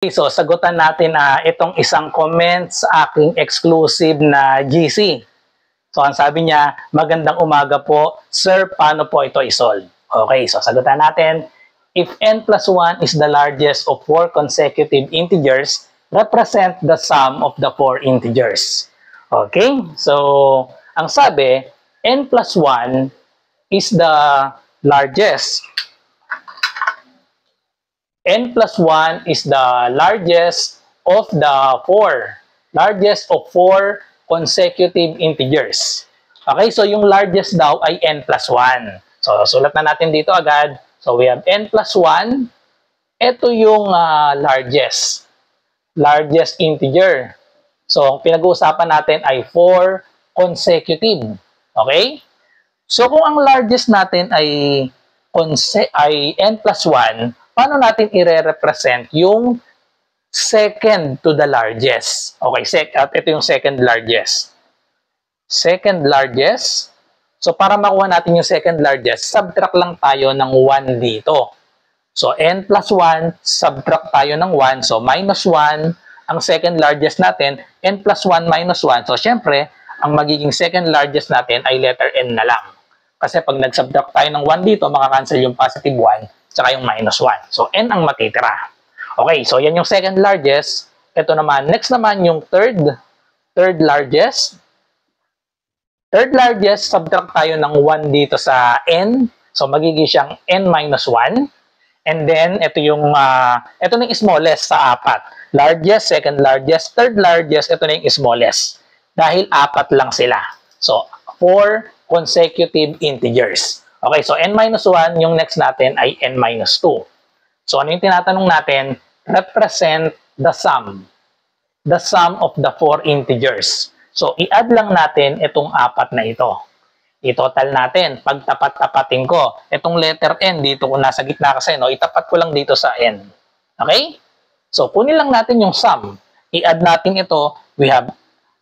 So, sagutan natin itong isang comment sa aking exclusive na GC. So, ang sabi niya, magandang umaga po. Sir, paano po ito isolve? Okay, so sagutan natin. If n plus 1 is the largest of 4 consecutive integers, represent the sum of the 4 integers. Okay, so ang sabi, n plus 1 is the largest. N plus 1 is the largest of the 4 consecutive integers. Okay, so yung largest daw ay n plus 1. So, sulat na natin dito agad. So, we have n plus 1. Ito yung largest integer. So, pinag-uusapan natin ay 4 consecutive. Okay? So, kung ang largest natin ay n plus 1, paano natin i-represent yung second to the largest? Okay, at ito yung second largest. Second largest. So, para makuha natin yung second largest, subtract lang tayo ng 1 dito. So, n plus 1, subtract tayo ng 1. So, minus 1. Ang second largest natin, n plus 1 minus 1. So, syempre, ang magiging second largest natin ay letter n na lang. Kasi pag nag-subtract tayo ng 1 dito, makakancel yung positive 1 tsaka yung minus 1. So, n ang matitira. Okay, so yan yung second largest. Ito naman, next naman yung third largest. Third largest, subtract tayo ng 1 dito sa n. So, magiging siyang n minus 1. And then, ito na yung smallest sa apat. Largest, second largest, third largest, ito na yung smallest. Dahil apat lang sila. So, 4 consecutive integers. Okay, so n minus 1, yung next natin ay n minus 2. So, ano yung tinatanong natin? Represent the sum. The sum of the 4 integers. So, i-add lang natin itong apat na ito. I-total natin. Pag tapat-tapatin ko, itong letter n dito kung nasa gitna kasi, no, itapat ko lang dito sa n. Okay? So, kunin lang natin yung sum. I-add natin ito. We have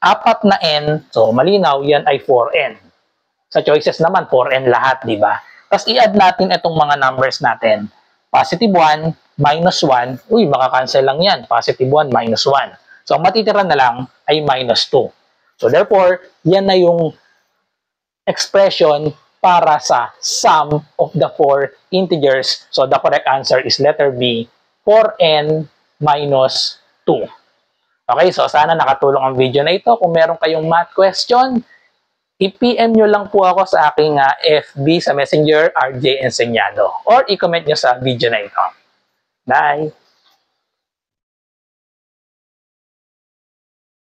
apat na n. So, malinaw, yan ay 4n. Sa choices naman, 4n lahat, di ba? Tapos i-add natin itong mga numbers natin. Positive 1, minus 1. Uy, makakancel lang yan. Positive 1, minus 1. So, ang matitira na lang ay minus 2. So, therefore, yan na yung expression para sa sum of the 4 integers. So, the correct answer is letter B, 4n minus 2. Okay, so sana nakatulong ang video na ito. Kung meron kayong math question, i-PM nyo lang po ako sa aking FB sa Messenger, RJ Enseñado. Or i-comment nyo sa video na ito. Bye!